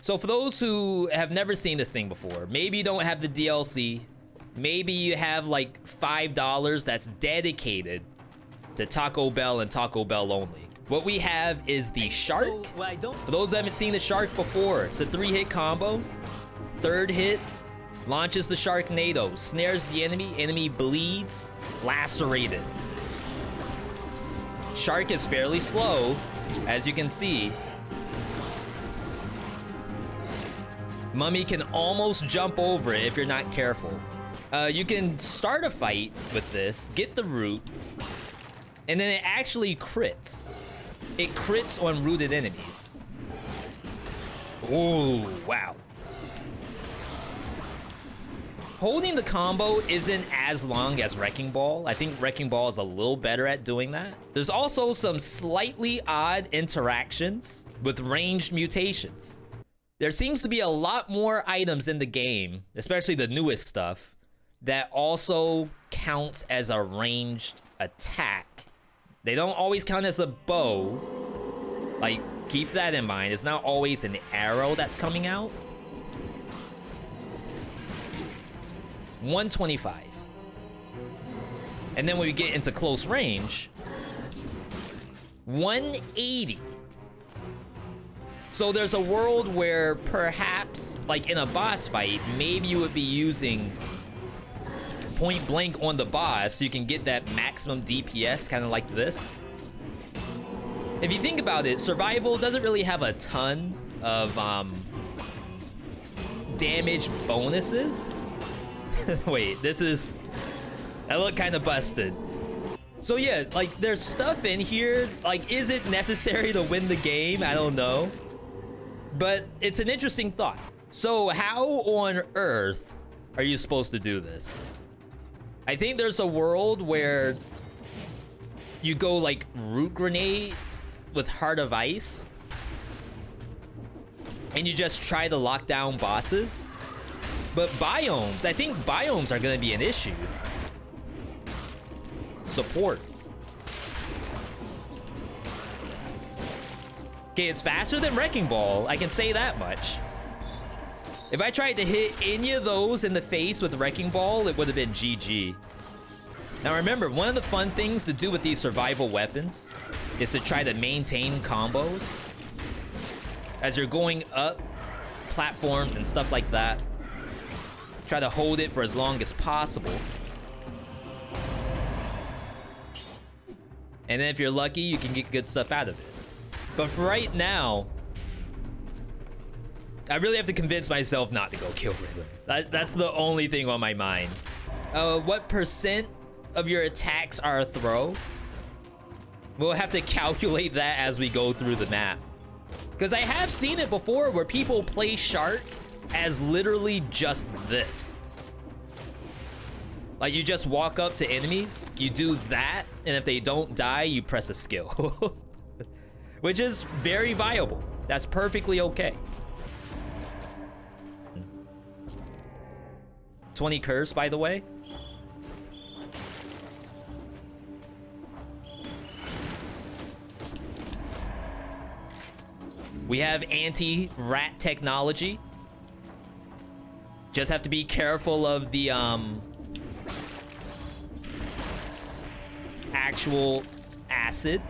So for those who have never seen this thing before, maybe you don't have the DLC, maybe you have like $5 that's dedicated to Taco Bell and Taco Bell only. What we have is the shark. For those who haven't seen the shark before, it's a 3-hit combo. Third hit launches the Sharknado, snares the enemy bleeds, lacerated. Shark is fairly slow, as you can see. Mummy can almost jump over it if you're not careful. You can start a fight with this, get the root, and then it actually crits. It crits on rooted enemies. Ooh, wow. Holding the combo isn't as long as Wrecking Ball. I think Wrecking Ball is a little better at doing that. There's also some slightly odd interactions with ranged mutations. There seems to be a lot more items in the game, especially the newest stuff, that also counts as a ranged attack. They don't always count as a bow. Like, keep that in mind. It's not always an arrow that's coming out. 125. And then when we get into close range, 180. So there's a world where perhaps, like in a boss fight, maybe you would be using point blank on the boss so you can get that maximum DPS, kind of like this. If you think about it, survival doesn't really have a ton of damage bonuses. Wait, that looked kind of busted. So yeah, like there's stuff in here, like is it necessary to win the game? I don't know. But it's an interesting thought. So how on earth are you supposed to do this? I think there's a world where you go like root grenade with Heart of Ice and you just try to lock down bosses. But biomes, I think biomes are gonna be an issue. Support. Okay, it's faster than Wrecking Ball, I can say that much. If I tried to hit any of those in the face with Wrecking Ball, it would have been GG. Now remember, one of the fun things to do with these survival weapons is to try to maintain combos. As you're going up platforms and stuff like that, try to hold it for as long as possible. And then if you're lucky, you can get good stuff out of it. But for right now, I really have to convince myself not to go kill Riddler. That's the only thing on my mind. What percent of your attacks are a throw? We'll have to calculate that as we go through the map. Because I have seen it before where people play Shark as literally just this. Like you just walk up to enemies, you do that, and if they don't die, you press a skill. Which is very viable. That's perfectly okay. 20 curse, by the way. We have anti-rat technology. Just have to be careful of the actual acid.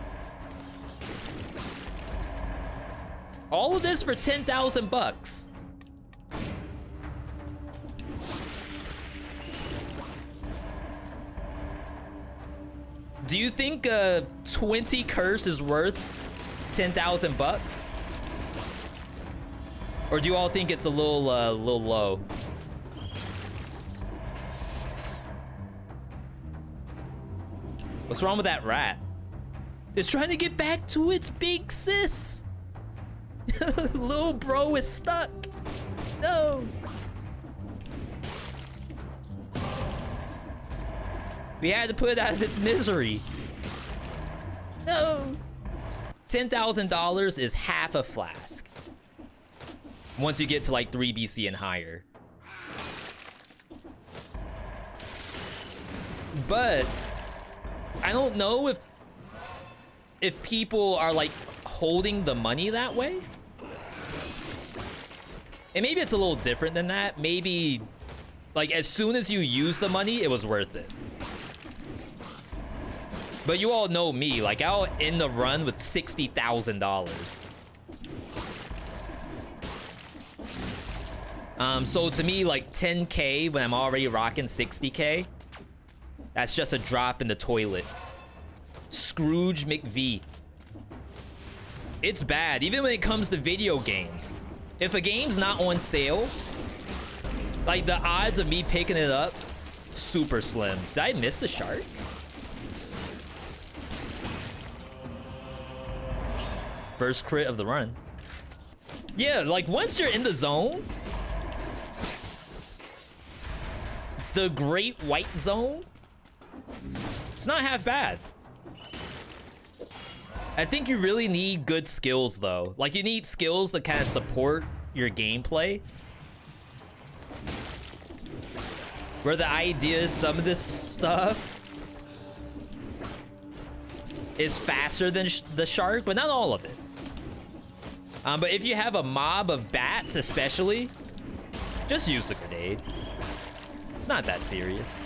All of this for 10,000 bucks. Do you think 20 curse is worth 10,000 bucks? Or do you all think it's a little low? What's wrong with that rat? It's trying to get back to its big sis. Little bro is stuck. No. We had to put it out of its misery. No. $10,000 is half a flask. Once you get to like 3 BC and higher. But I don't know if people are like holding the money that way. And maybe it's a little different than that. Maybe, like, as soon as you use the money, it was worth it. But you all know me. Like, I'll end the run with $60,000. So to me, like, 10K when I'm already rocking 60K, that's just a drop in the toilet. Scrooge McV. It's bad, even when it comes to video games. If a game's not on sale, like, the odds of me picking it up, super slim. Did I miss the shark? First crit of the run. Yeah, like, once you're in the zone, the Great White Zone, it's not half bad. I think you really need good skills, though. Like, you need skills that kind of support your gameplay. Where the idea is some of this stuff is faster than the shark, but not all of it. But if you have a mob of bats, especially, just use the grenade. It's not that serious.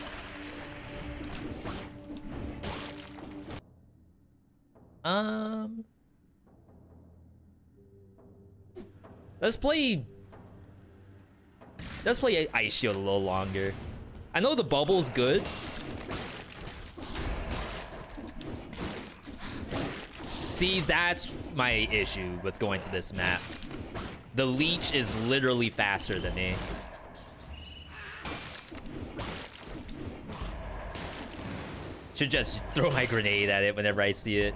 Let's play Ice Shield a little longer. I know the bubble's good. See, that's my issue with going to this map. The leech is literally faster than me. Should just throw my grenade at it whenever I see it.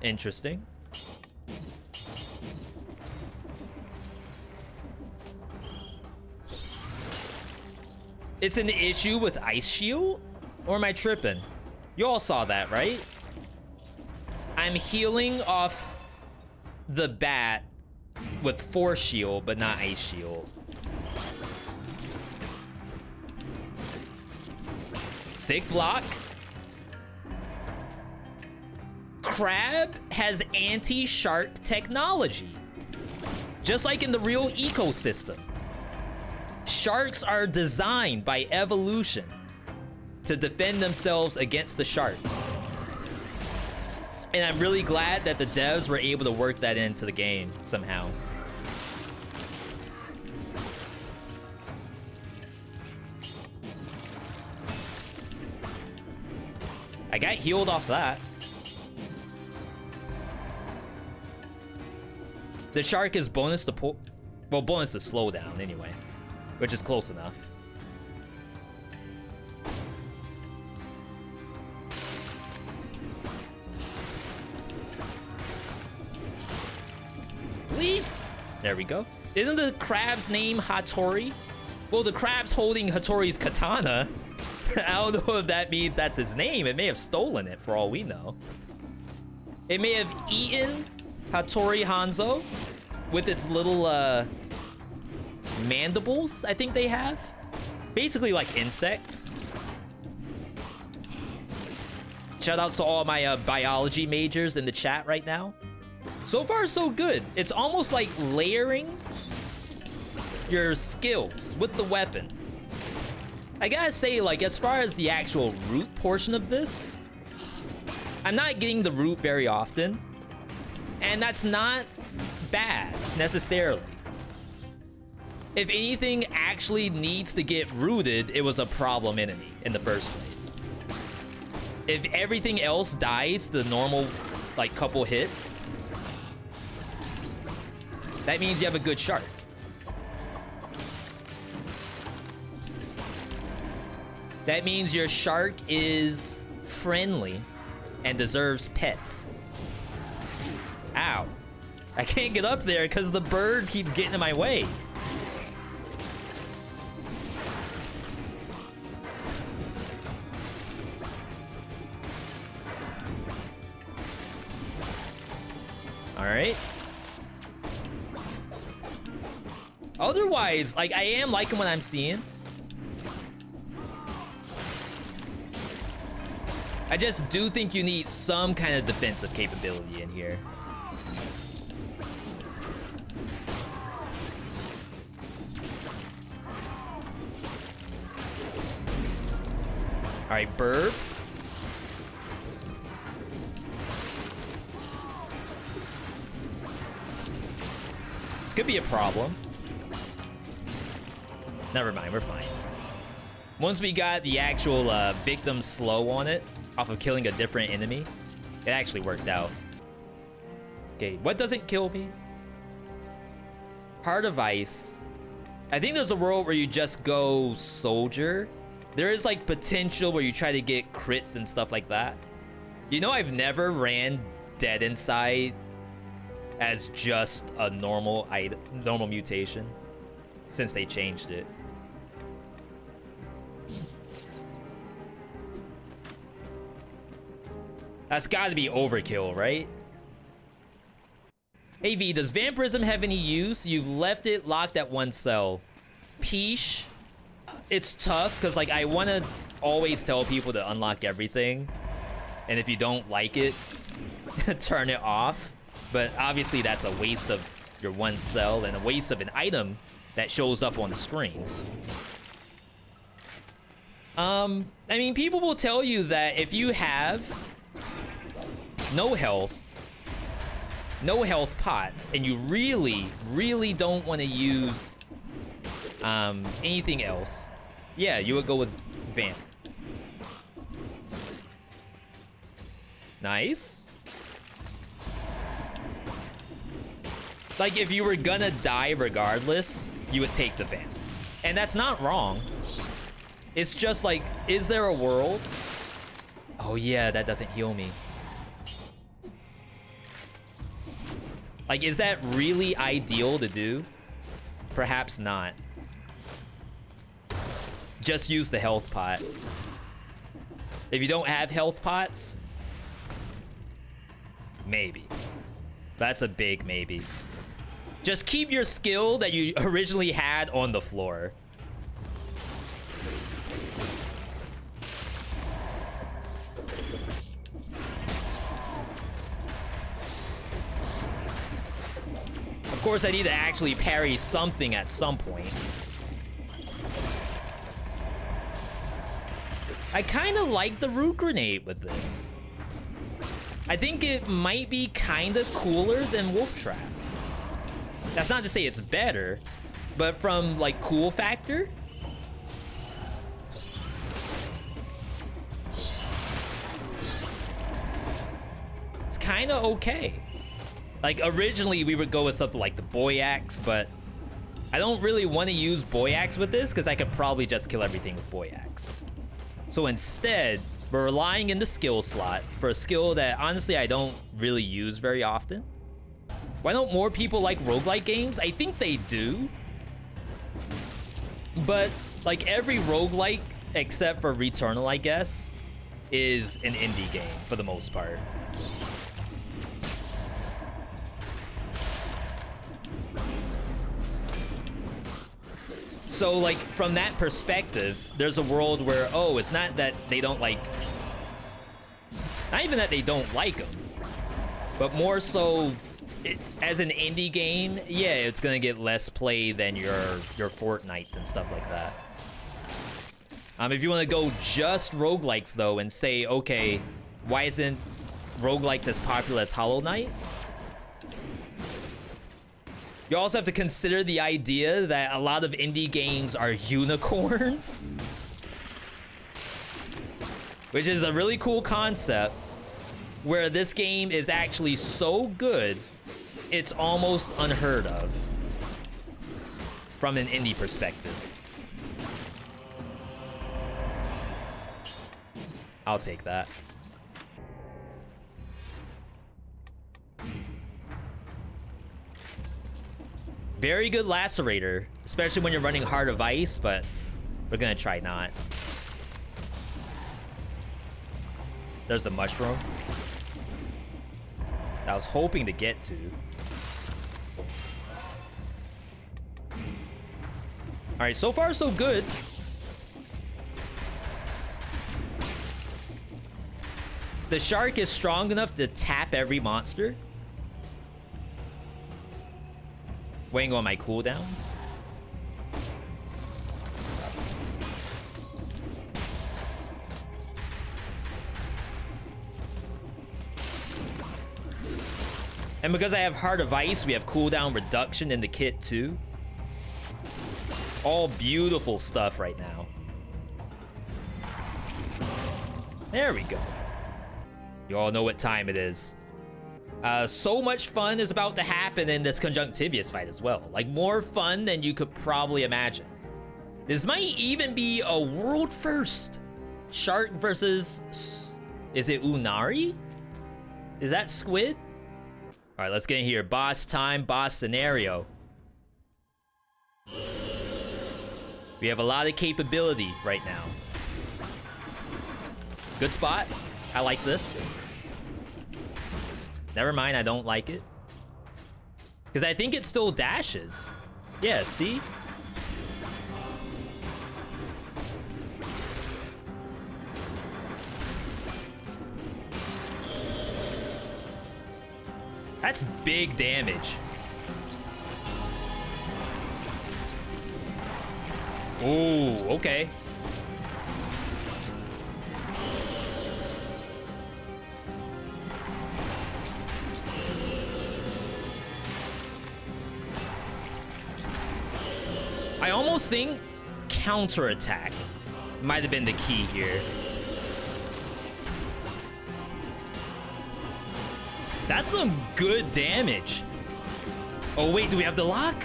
Interesting. It's an issue with Ice Shield? Or am I tripping? You all saw that, right? I'm healing off the bat with Force Shield, but not Ice Shield. Sick block. Crab has anti-shark technology. Just like in the real ecosystem. Sharks are designed by evolution to defend themselves against the shark. And I'm really glad that the devs were able to work that into the game somehow. I got healed off that. The shark is bonus to bonus to slow down anyway, which is close enough. Please. There we go. Isn't the crab's name Hattori? Well, the crab's holding Hattori's katana. I don't know if that means that's his name. It may have stolen it for all we know. It may have eaten Hattori Hanzo with its little mandibles, I think they have. Basically like insects. Shout out to all my biology majors in the chat right now. So far, so good. It's almost like layering your skills with the weapon. I gotta say, like, as far as the actual root portion of this, I'm not getting the root very often. And that's not bad, necessarily. If anything actually needs to get rooted, it was a problem enemy in the first place. If everything else dies the normal, like, couple hits, that means you have a good shark. That means your shark is friendly and deserves pets. Ow. I can't get up there because the bird keeps getting in my way. All right. Otherwise, like, I am liking what I'm seeing. I just do think you need some kind of defensive capability in here. right, burb. This could be a problem. Never mind, we're fine. Once we got the actual victim slow on it, off of killing a different enemy, it actually worked out. Okay, what doesn't kill me? Heart of Ice. I think there's a world where you just go soldier. There is like potential where you try to get crits and stuff like that. You know, I've never ran Dead Inside as just a normal mutation since they changed it. That's gotta be overkill, right? Hey V, does vampirism have any use? You've left it locked at one cell. Peesh. It's tough because like I want to always tell people to unlock everything, and if you don't like it, turn it off. But obviously that's a waste of your one cell and a waste of an item that shows up on the screen. I mean, people will tell you that if you have no health pots, and you really don't want to use anything else, yeah, you would go with Vamp. Nice. Like, if you were gonna die regardless, you would take the Vamp. And that's not wrong. It's just like, is there a world? Oh yeah, that doesn't heal me. Like, is that really ideal to do? Perhaps not. Just use the health pot. If you don't have health pots, maybe. That's a big maybe. Just keep your skill that you originally had on the floor. Of course, I need to actually parry something at some point. I kind of like the root grenade with this. I think it might be kind of cooler than Wolf Trap. That's not to say it's better, but from like cool factor, it's kind of okay. Like, originally we would go with something like the Boy Axe, but I don't really want to use Boy Axe with this because I could probably just kill everything with Boy Axe. So instead, we're relying in the skill slot for a skill that honestly I don't really use very often. Why don't more people like roguelike games? I think they do. But like every roguelike except for Returnal, I guess, is an indie game for the most part. So like from that perspective, there's a world where, oh, it's not that they don't like, not even that they don't like them, but more so as an indie game, yeah, it's gonna get less play than your Fortnites and stuff like that. If you want to go just roguelikes though and say, okay, why isn't roguelikes as popular as Hollow Knight? You also have to consider the idea that a lot of indie games are unicorns, which is a really cool concept, where this game is actually so good, it's almost unheard of from an indie perspective. I'll take that. Very good lacerator, especially when you're running Heart of Ice, but we're gonna try not. There's a mushroom that I was hoping to get to. All right, so far so good. The shark is strong enough to tap every monster. Waiting on my cooldowns. And because I have Heart of Ice, we have cooldown reduction in the kit too. All beautiful stuff right now. There we go. You all know what time it is. So much fun is about to happen in this Conjunctivius fight as well. Like, more fun than you could probably imagine. This might even be a world first. Shark versus... Is it Unari? Is that squid? All right, let's get in here. Boss time, boss scenario. We have a lot of capability right now. Good spot. I like this. Never mind, I don't like it. Because I think it still dashes. Yeah, see? That's big damage. Ooh, okay. I almost think counterattack might have been the key here. That's some good damage. Oh wait, do we have the lock?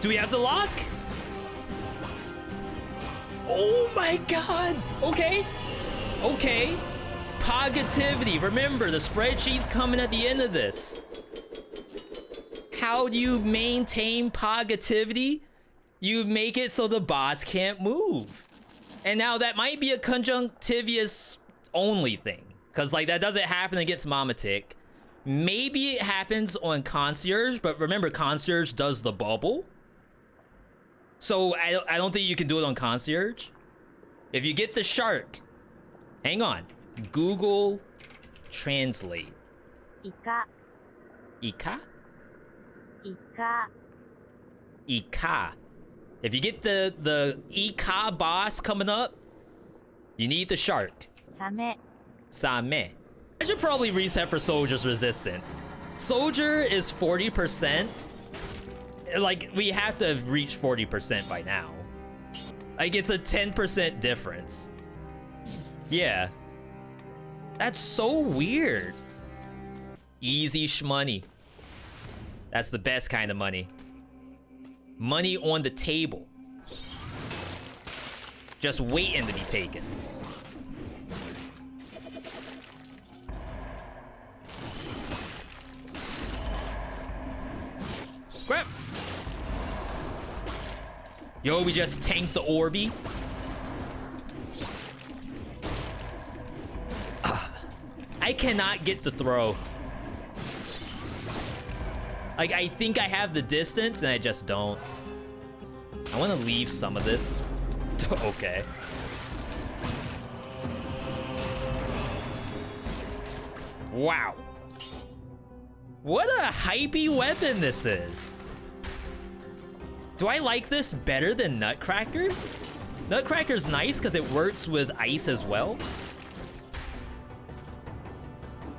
Do we have the lock? Oh my god. Okay. Okay. Positivity. Remember, the spreadsheet's coming at the end of this. How do you maintain positivity? You make it so the boss can't move. And now that might be a Conjunctivius only thing. Because, like, that doesn't happen against Mamatic. Maybe it happens on Concierge, but remember, Concierge does the bubble. So, I don't think you can do it on Concierge. If you get the shark... Hang on. Google Translate. Ika. Ika? Ika. Ika. If you get the Ika boss coming up, you need the shark. Same. Same. I should probably reset for Soldier's resistance. Soldier is 40%. Like, we have to have reached 40% by now. Like, it's a 10% difference. Yeah. That's so weird. Easy shmoney. That's the best kind of money. Money on the table. Just waiting to be taken. Crap. Yo, we just tanked the Orby. I cannot get the throw. Like, I think I have the distance, and I just don't. I want to leave some of this. Okay. Wow. What a hypey weapon this is. Do I like this better than Nutcracker? Nutcracker's nice because it works with ice as well.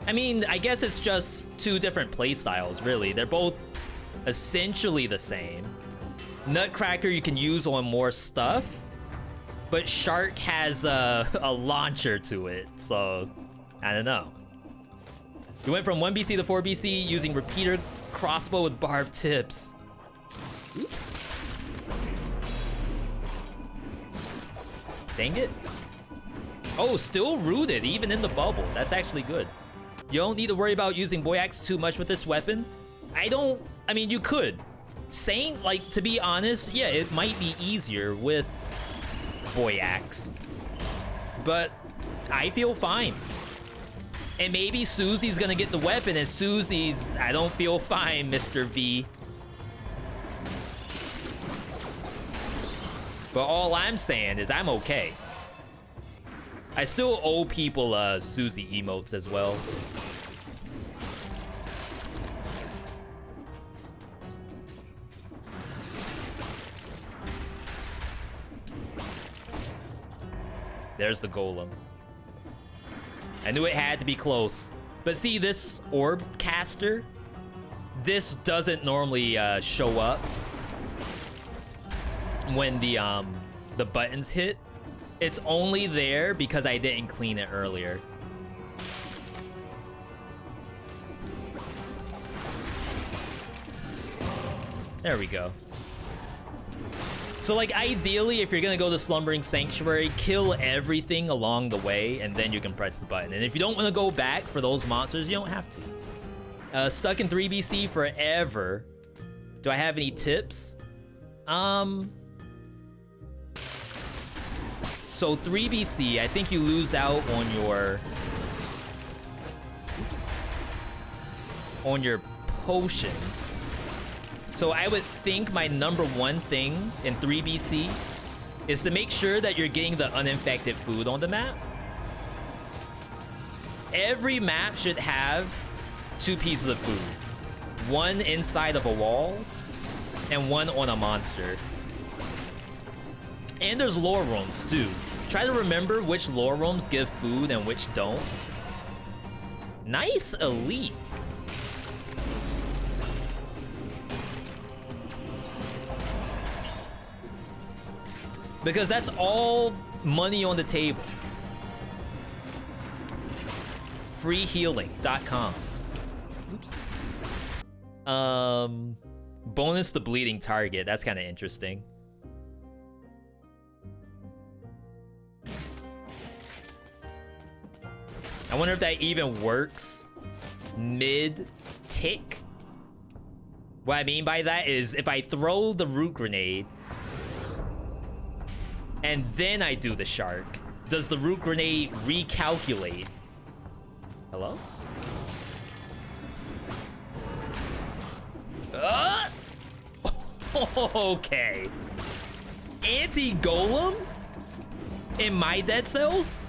I mean, I guess it's just two different playstyles, really. They're both essentially the same. Nutcracker you can use on more stuff, but Shark has a launcher to it, so I don't know. We went from 1 BC to 4 BC using repeater crossbow with barbed tips. Oops. Dang it. Oh, still rooted, even in the bubble. That's actually good. You don't need to worry about using Boy Axe too much with this weapon. I mean, you could. Saint, like, to be honest, yeah, it might be easier with Boy Axe. But I feel fine. And maybe Susie's gonna get the weapon, and Susie's, I don't feel fine, Mr. V. But all I'm saying is I'm okay. I still owe people Susie emotes as well. There's the golem. I knew it had to be close. But see, this orb caster, this doesn't normally show up when the buttons hit. It's only there because I didn't clean it earlier. There we go. So like ideally, if you're gonna go to Slumbering Sanctuary, kill everything along the way and then you can press the button. And if you don't want to go back for those monsters, you don't have to. Stuck in 3BC forever. Do I have any tips? So 3BC, I think you lose out on your... Oops. On your potions. So I would think my #1 thing in 3BC is to make sure that you're getting the uninfected food on the map. Every map should have 2 pieces of food. One inside of a wall and one on a monster. And there's lore rooms too. Try to remember which lore rooms give food and which don't. Nice elite. Because that's all money on the table. Freehealing.com. Oops. Bonus the bleeding target. That's kind of interesting. I wonder if that even works mid-tick. What I mean by that is if I throw the root grenade and then I do the shark, does the root grenade recalculate? Hello? Okay. Anti-golem? In my dead cells?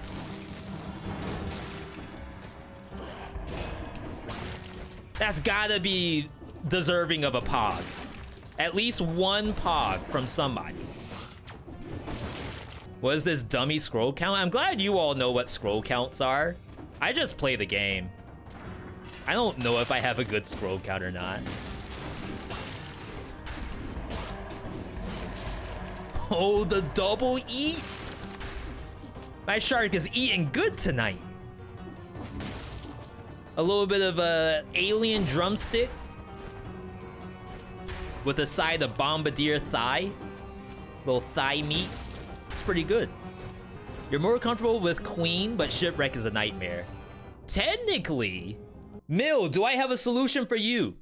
That's gotta be deserving of a pog. At least one pog from somebody. What is this dummy scroll count? I'm glad you all know what scroll counts are. I just play the game. I don't know if I have a good scroll count or not. Oh, the double eat? My shark is eating good tonight. A little bit of a alien drumstick with a side of bombardier thigh. Little thigh meat. It's pretty good. You're more comfortable with Queen, but Shipwreck is a nightmare. Technically, Mill, do I have a solution for you?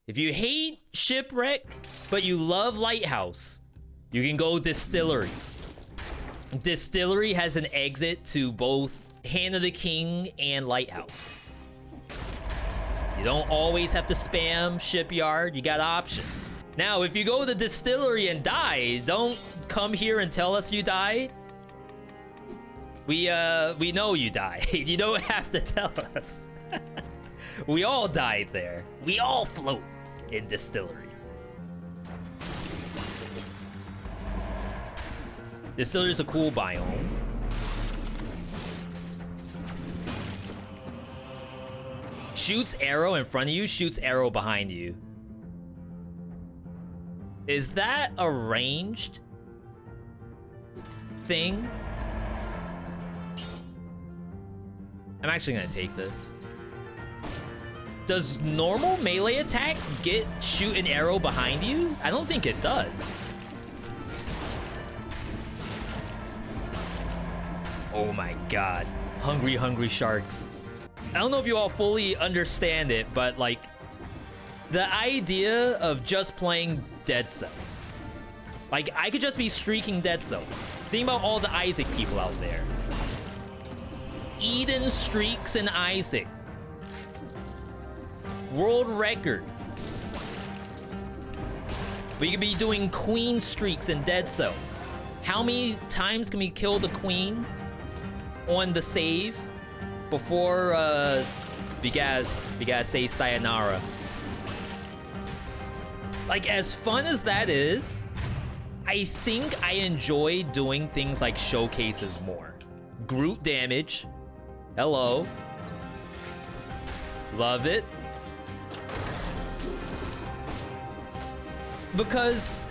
If you hate Shipwreck, but you love Lighthouse, you can go Distillery. Distillery has an exit to both Hand of the King and Lighthouse. You don't always have to spam Shipyard, you got options. Now, if you go to the Distillery and die, don't come here and tell us you died. We know you died. You don't have to tell us. We all died there. We all float in Distillery. Distillery is a cool biome. Shoots arrow in front of you, shoots arrow behind you. Is that a ranged thing? I'm actually gonna take this. Does normal melee attacks get shoot an arrow behind you? I don't think it does. Oh my god. Hungry, hungry sharks. I don't know if you all fully understand it, but like, the idea of just playing Dead Cells. Like, I could just be streaking Dead Cells. Think about all the Isaac people out there. Eden streaks in Isaac. World record. We could be doing Queen streaks in Dead Cells. How many times can we kill the Queen on the save before we gotta say sayonara? Like, as fun as that is, I think I enjoy doing things like showcases more. Groot damage. Hello. Love it. Because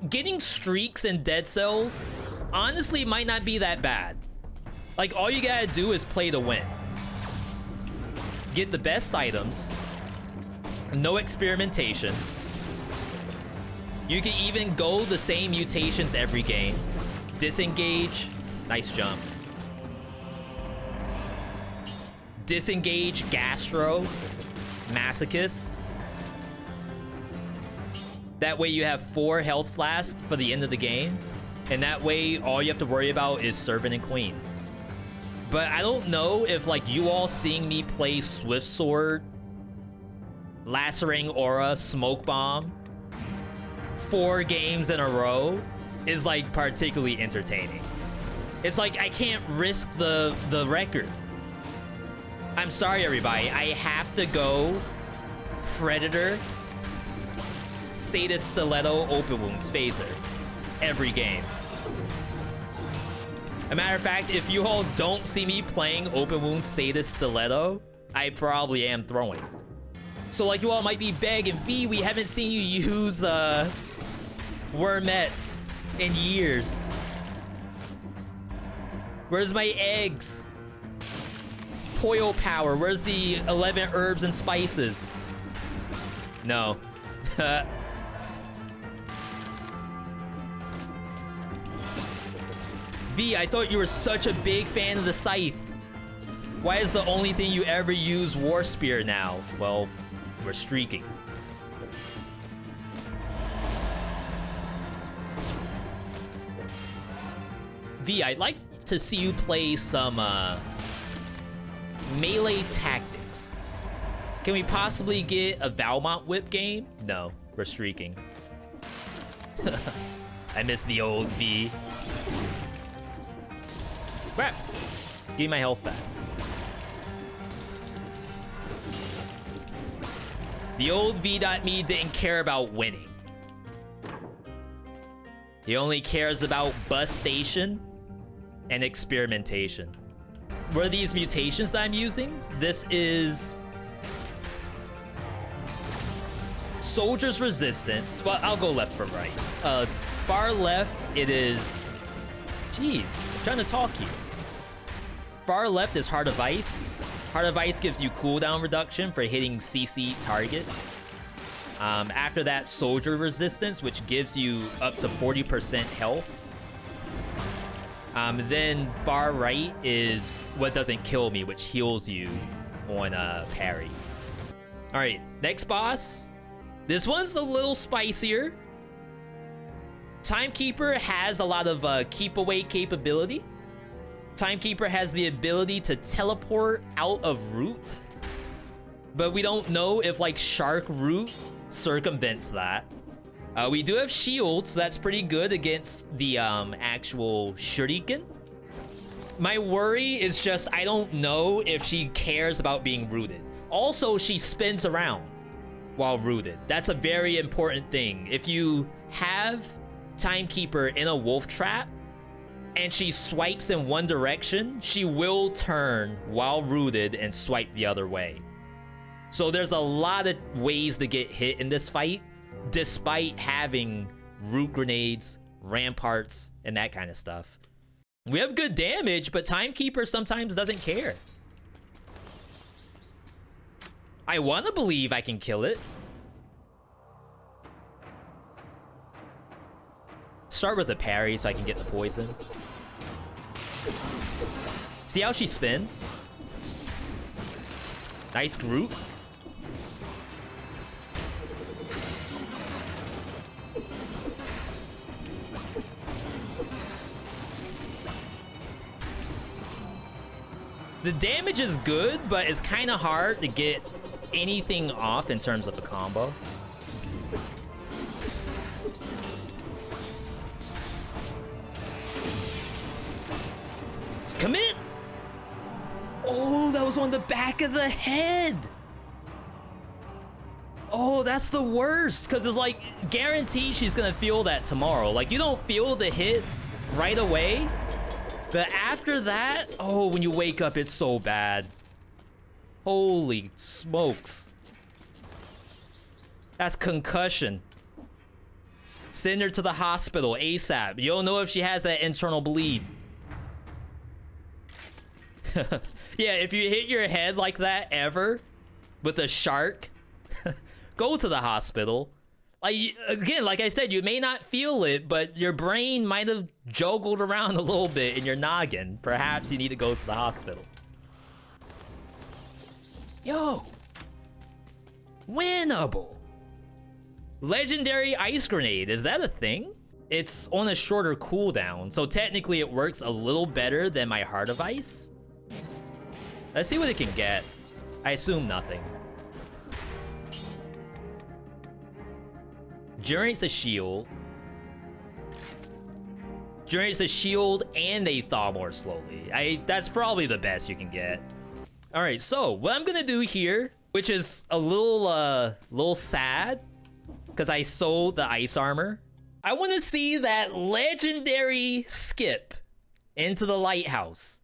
getting streaks and dead cells honestly might not be that bad. Like, all you gotta do is play to win. Get the best items. No experimentation. You can even go the same mutations every game. Disengage. Nice jump. Disengage, Gastro, Masochist. That way you have 4 health flasks for the end of the game. And that way all you have to worry about is Servant and Queen. But I don't know if, like, you all seeing me play Swift Sword, Lacerating Aura, Smoke Bomb 4 games in a row is, like, particularly entertaining. It's like I can't risk the record. I'm sorry, everybody. I have to go Predator, Sadist Stiletto, Open Wounds, Phaser every game. A matter of fact, if you all don't see me playing Open Wounds, Sadist Stiletto, I probably am throwing. So, like, you all might be begging, V, we haven't seen you use Wormettes in years. Where's my eggs? Poyo power. Where's the 11 herbs and spices? No. V, I thought you were such a big fan of the scythe. Why is the only thing you ever use War Spear now? Well, we're streaking. V, I'd like to see you play some melee tactics. Can we possibly get a Valmont Whip game? No, we're streaking. I miss the old V. Crap. Give me my health back. The old Veedotme didn't care about winning. He only cares about bus station and experimentation. What are these mutations that I'm using? This is Soldier's Resistance. Well, I'll go left from right. Far left, it is... Jeez, I'm trying to talk here. Far left is Heart of Ice. Heart of Ice gives you cooldown reduction for hitting CC targets. After that, Soldier Resistance, which gives you up to 40% health. Then far right is What Doesn't Kill Me, which heals you on parry. All right, next boss. This one's a little spicier. Timekeeper has a lot of keep away capability. Timekeeper has the ability to teleport out of route, but we don't know if, like, Shark Root circumvents that. We do have shields, so that's pretty good against the actual shuriken. My worry is just I don't know if she cares about being rooted. Also, she spins around while rooted. That's a very important thing. If you have Timekeeper in a wolf trap and she swipes in one direction, she will turn while rooted and swipe the other way. So there's a lot of ways to get hit in this fight, despite having root grenades, ramparts, and that kind of stuff. We have good damage, but Timekeeper sometimes doesn't care. I want to believe I can kill it. Start with a parry so I can get the poison. See how she spins? Nice Groot. The damage is good, but it's kind of hard to get anything off in terms of a combo. Let's commit! Oh, that was on the back of the head! Oh, that's the worst, because it's like, guaranteed she's gonna feel that tomorrow. Like, you don't feel the hit right away, but after that, oh, when you wake up, it's so bad. Holy smokes. That's concussion. Send her to the hospital ASAP. You don't know if she has that internal bleed. Yeah, if you hit your head like that ever with a shark, go to the hospital. Like, again, like I said, you may not feel it, but your brain might have joggled around a little bit in your noggin. Perhaps you need to go to the hospital. Yo. Winnable. Legendary ice grenade. Is that a thing? It's on a shorter cooldown, so technically it works a little better than my Heart of Ice. Let's see what it can get. I assume nothing. Generates a shield. Generates a shield and they thaw more slowly. That's probably the best you can get. All right, so what I'm gonna do here, which is a little sad, because I sold the ice armor. I want to see that legendary skip into the Lighthouse.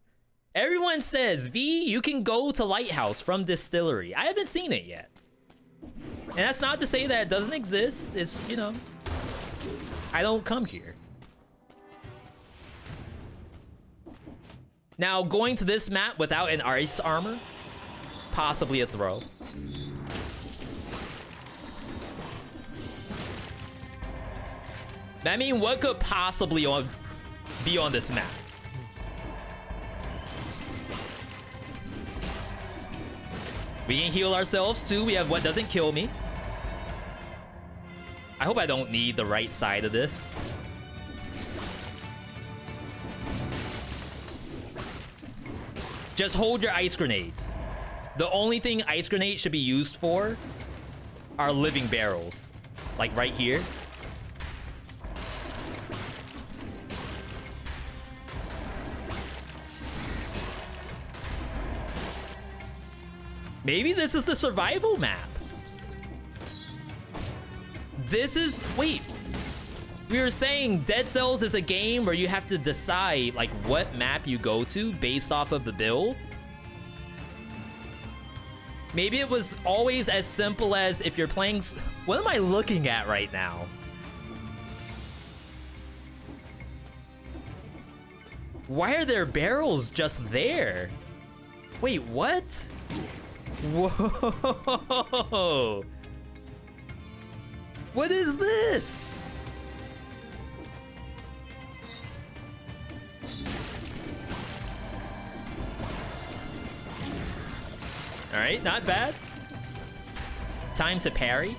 Everyone says, V, you can go to Lighthouse from Distillery. I haven't seen it yet. And that's not to say that it doesn't exist. It's, you know, I don't come here. Now, going to this map without an ice armor, possibly a throw. I mean, what could possibly be on this map? We can heal ourselves too. We have what doesn't kill me. I hope I don't need the right side of this. Just hold your ice grenades. The only thing ice grenades should be used for are living barrels. Like right here. Maybe this is the survival map. This is... Wait. We were saying Dead Cells is a game where you have to decide, like, what map you go to based off of the build. Maybe it was always as simple as if you're playing... What am I looking at right now? Why are there barrels just there? Wait, what? Whoa! What is this? All right, not bad. Time to parry.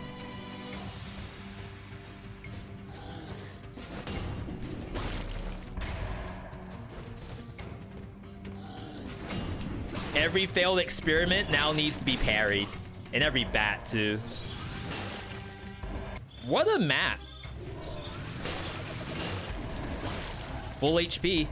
Every failed experiment now needs to be parried. And every bat, too. What a map. Full HP.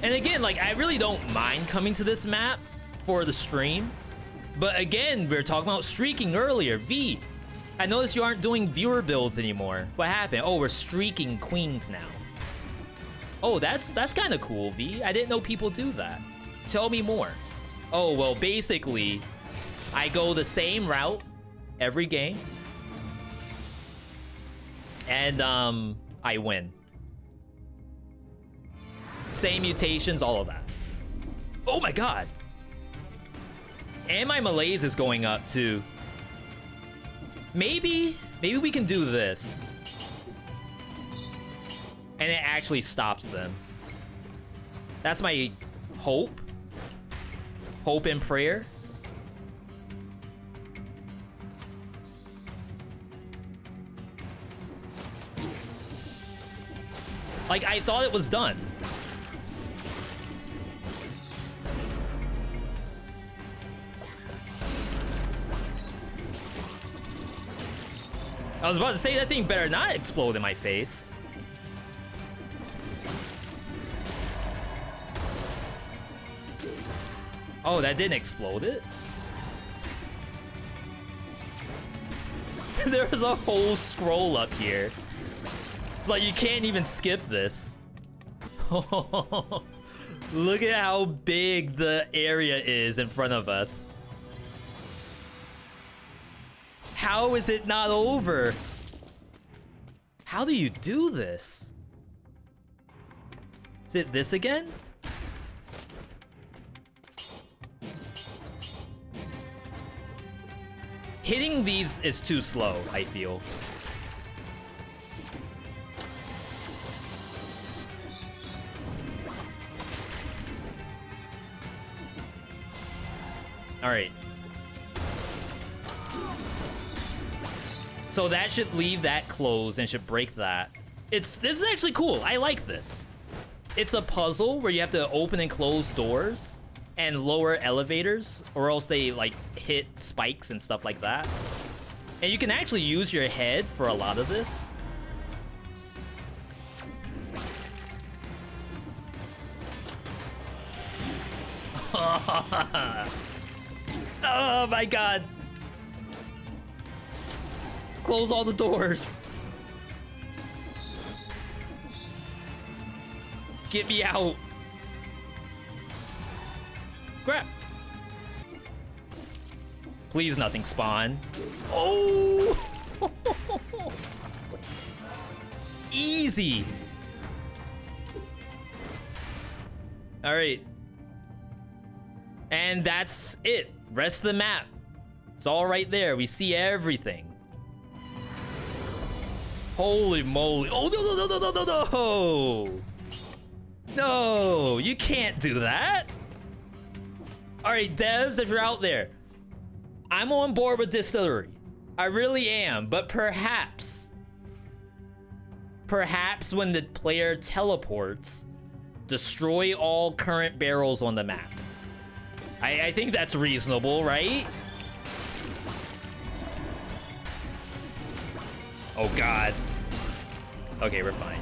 And again, like, I really don't mind coming to this map for the stream. But again, we were talking about streaking earlier. V, I noticed you aren't doing viewer builds anymore. What happened? Oh, we're streaking queens now. Oh, that's kind of cool, V. I didn't know people do that. Tell me more. Oh, well, basically, I go the same route every game. And, I win. Same mutations, all of that. Oh my god. And my malaise is going up, too. Maybe we can do this. And it actually stops them. That's my hope. Hope and prayer. Like, I thought it was done. I was about to say that thing better not explode in my face. Oh, that didn't explode it? There's a whole scroll up here. It's like you can't even skip this. Look at how big the area is in front of us. How is it not over? How do you do this? Is it this again? Hitting these is too slow, I feel. All right. So that should leave that closed and should break that. This is actually cool. I like this. It's a puzzle where you have to open and close doors and lower elevators, or else they like hit spikes and stuff like that. And you can actually use your head for a lot of this. Oh my god. Close all the doors. Get me out. Crap. Please nothing spawn. Oh! Easy. All right. And that's it. Rest of the map. It's all right there. We see everything. Holy moly. Oh, no, no, no, no, no, no, no. No, you can't do that. All right, devs, if you're out there, I'm on board with Distillery. I really am, but perhaps when the player teleports, destroy all current barrels on the map. I think that's reasonable, right? Oh god. Okay, we're fine.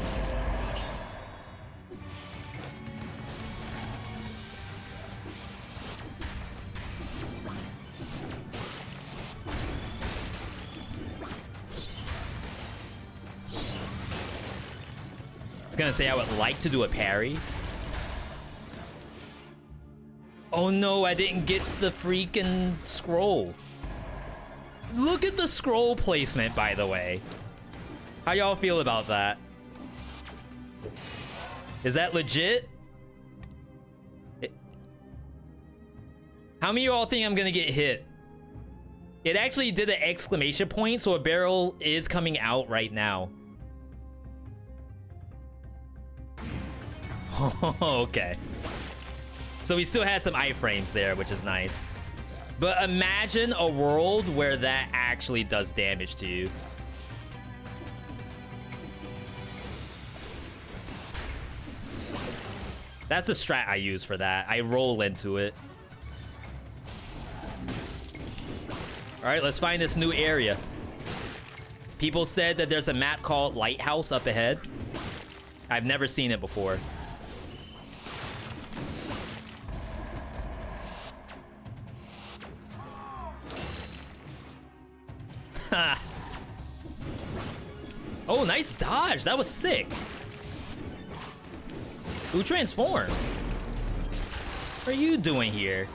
I was gonna say I would like to do a parry. Oh no, I didn't get the freaking scroll. Look at the scroll placement, by the way. How y'all feel about that? Is that legit? How many of y'all think I'm gonna get hit? It actually did an exclamation point, so a barrel is coming out right now. Okay. So we still had some iframes there, which is nice. But imagine a world where that actually does damage to you. That's the strat I use for that. I roll into it. All right, let's find this new area. People said that there's a map called Lighthouse up ahead. I've never seen it before. Oh, nice dodge. That was sick. Who transformed? What are you doing here?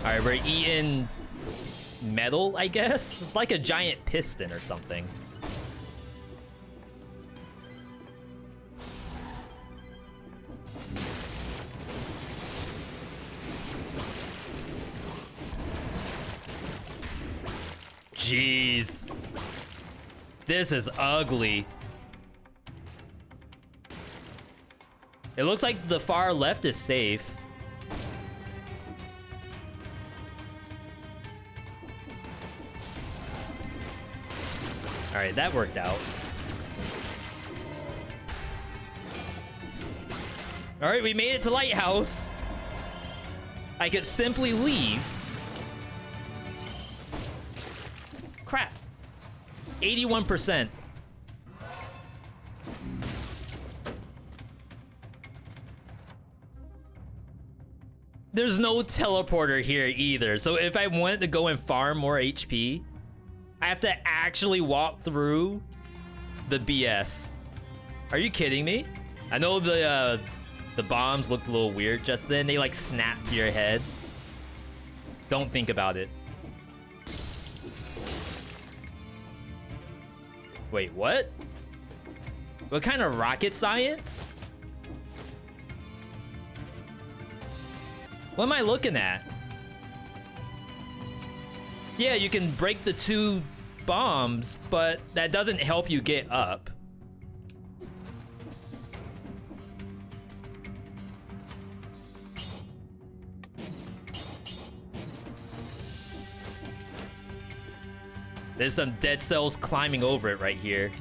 All right, we're eating metal, I guess. It's like a giant piston or something. Jeez. This is ugly. It looks like the far left is safe. All right, that worked out. All right, we made it to Lighthouse. I could simply leave. Crap. 81%. there's no teleporter here either. So if I wanted to go and farm more HP, I have to actually walk through the BS. Are you kidding me? I know the bombs looked a little weird just then. They like snapped to your head. Don't think about it. Wait, what? What kind of rocket science? What am I looking at? Yeah, you can break the 2 bombs, but that doesn't help you get up. There's some dead cells climbing over it right here.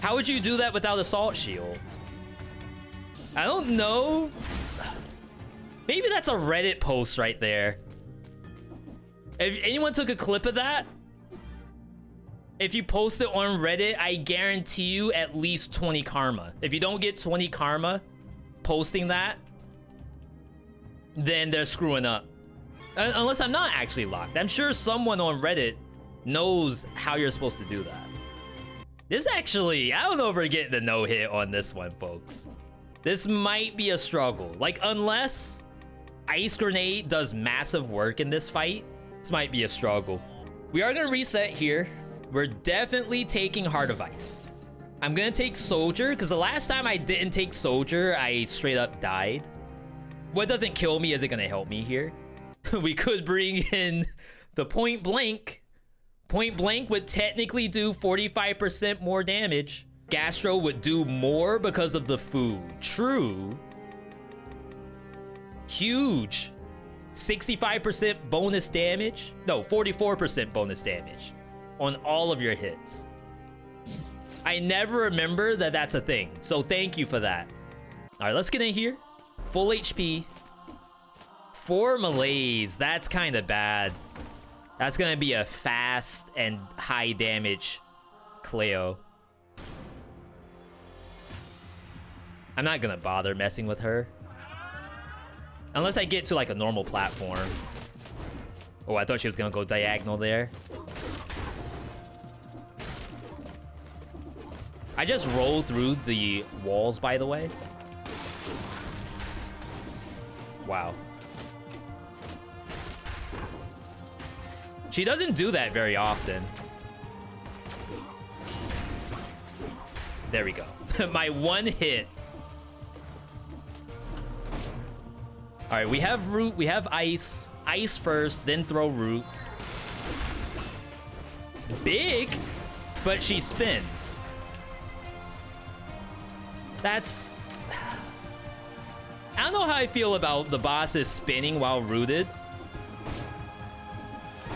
How would you do that without assault shield? I don't know. Maybe that's a Reddit post right there. If anyone took a clip of that, if you post it on Reddit, I guarantee you at least 20 karma. If you don't get 20 karma posting that, then they're screwing up. Unless I'm not actually locked. I'm sure someone on Reddit knows how you're supposed to do that. This actually, I don't know if we're getting the no-hit on this one, folks. This might be a struggle. Like, unless Ice Grenade does massive work in this fight, this might be a struggle. We are gonna reset here. We're definitely taking Heart of Ice. I'm gonna take Soldier, because the last time I didn't take Soldier, I straight up died. What doesn't kill me isn't gonna help me here. We could bring in the Point Blank. Point Blank would technically do 45% more damage. Gastro would do more because of the food. True. Huge. 65% bonus damage. No, 44% bonus damage on all of your hits. I never remember that that's a thing. So thank you for that. All right, let's get in here. Full HP. 4 malaise. That's kind of bad. That's gonna be a fast and high damage Cleo. I'm not gonna bother messing with her. Unless I get to like a normal platform. Oh, I thought she was gonna go diagonal there. I just rolled through the walls, by the way. Wow. She doesn't do that very often. There we go. My one hit. All right, we have root, we have ice. Ice first, then throw root. Big, but she spins. That's... I don't know how I feel about the bosses spinning while rooted.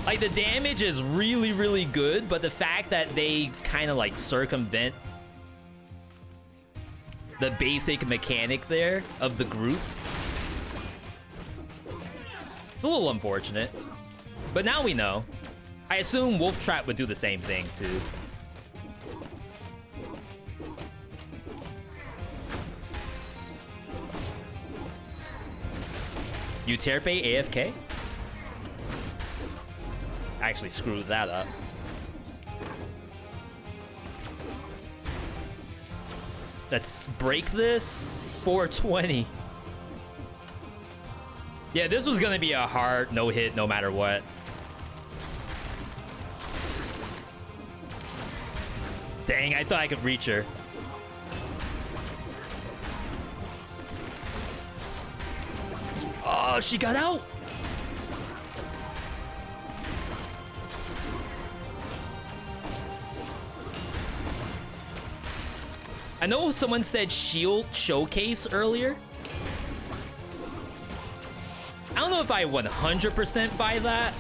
Like, the damage is really, really good, but the fact that they kind of like circumvent the basic mechanic there of the group, it's a little unfortunate. But now we know. I assume Wolf Trap would do the same thing too. Euterpe AFK? Actually screwed that up. Let's break this. 420. Yeah, this was gonna be a hard no-hit no matter what. Dang, I thought I could reach her. Oh, she got out. I know someone said shield showcase earlier. I don't know if I 100% buy that.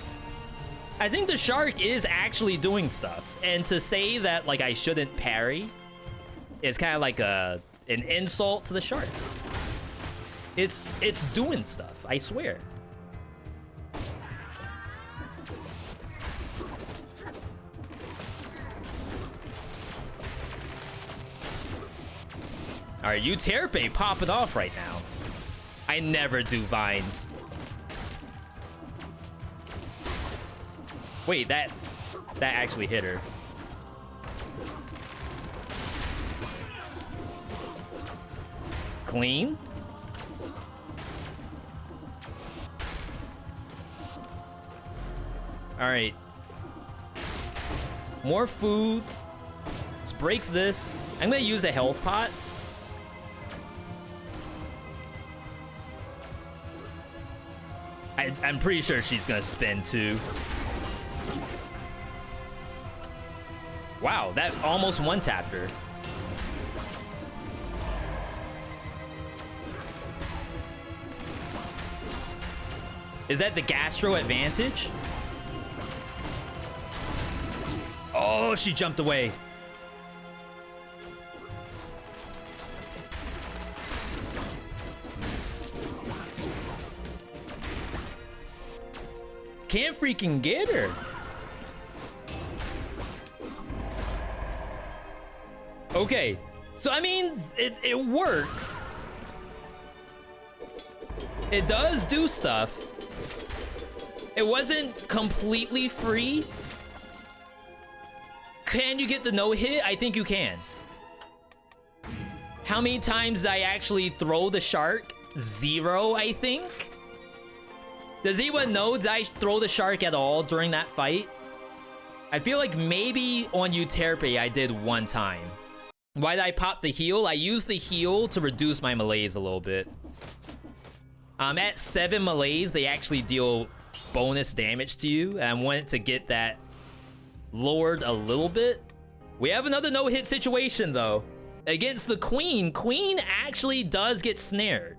I think the shark is actually doing stuff. And to say that like I shouldn't parry is kind of like an insult to the shark. It's doing stuff, I swear. All right, Euterpe popping off right now. I never do vines. Wait, that actually hit her. Clean. All right. More food. Let's break this. I'm gonna use a health pot. I'm pretty sure she's gonna spin too. Wow, that almost one-tapped her. Is that the gastro advantage? Oh, she jumped away. Can't freaking get her. Okay, so I mean, it works. It does do stuff. It wasn't completely free. Can you get the no hit? I think you can. How many times did I actually throw the shark? 0, I think. Does anyone know, did I throw the shark at all during that fight? I feel like maybe on Euterpe I did one time. Why did I pop the heal? I used the heal to reduce my malaise a little bit. At 7 malaise, they actually deal bonus damage to you, and I wanted to get that lowered a little bit. We have another no-hit situation though. Against the queen. Queen actually does get snared.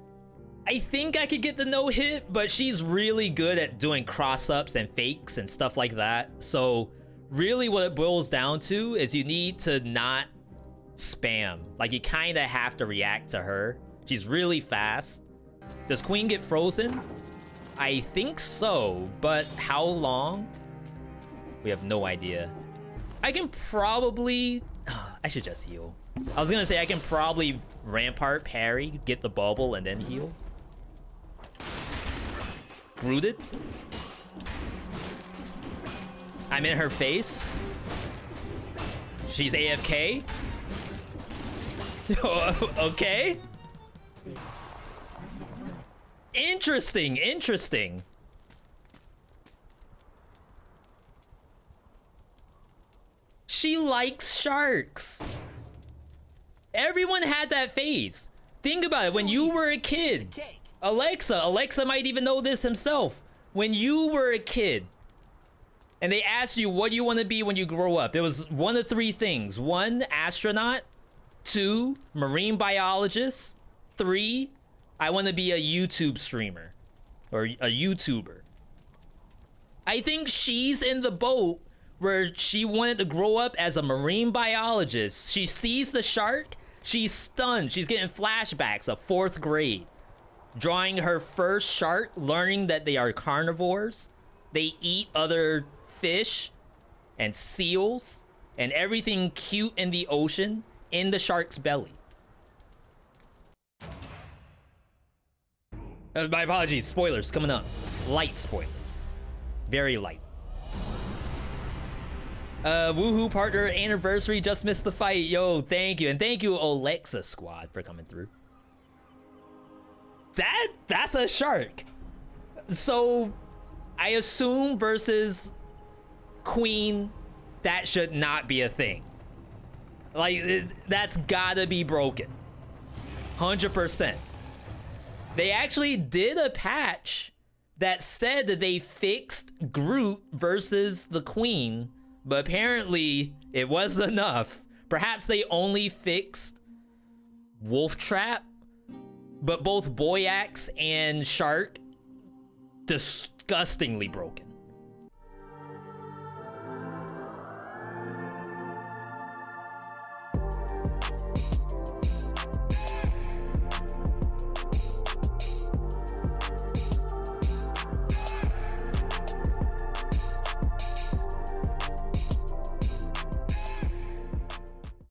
I think I could get the no-hit, but she's really good at doing cross-ups and fakes and stuff like that. So really what it boils down to is you need to not spam. Like, you kind of have to react to her. She's really fast. Does queen get frozen? I think so, but how long? We have no idea. I can probably... I should just heal. I was gonna say I can probably rampart parry, get the bubble, and then heal. Rooted. I'm in her face. She's AFK. Okay. Interesting, interesting. She likes sharks. Everyone had that phase. Think about it. When you were a kid, Alexa might even know this himself. When you were a kid and they asked you what do you want to be when you grow up, it was one of 3 things. 1, astronaut. 2, marine biologist. 3, I want to be a YouTube streamer or a YouTuber. I think she's in the boat where she wanted to grow up as a marine biologist. She sees the shark, she's stunned. She's getting flashbacks of 4th grade. Drawing her first shark, learning that they are carnivores. They eat other fish and seals and everything cute in the ocean in the shark's belly. My apologies, spoilers coming up. Light spoilers. Very light. Woohoo partner anniversary, just missed the fight. Yo, thank you. And thank you, Alexa Squad, for coming through. That's a shark. So I assume versus queen, that should not be a thing. Like, that's gotta be broken. 100%. They actually did a patch that said that they fixed Groot versus the queen, but apparently it wasn't enough. Perhaps they only fixed Wolf Trap, but both Boyax and Shark, disgustingly broken.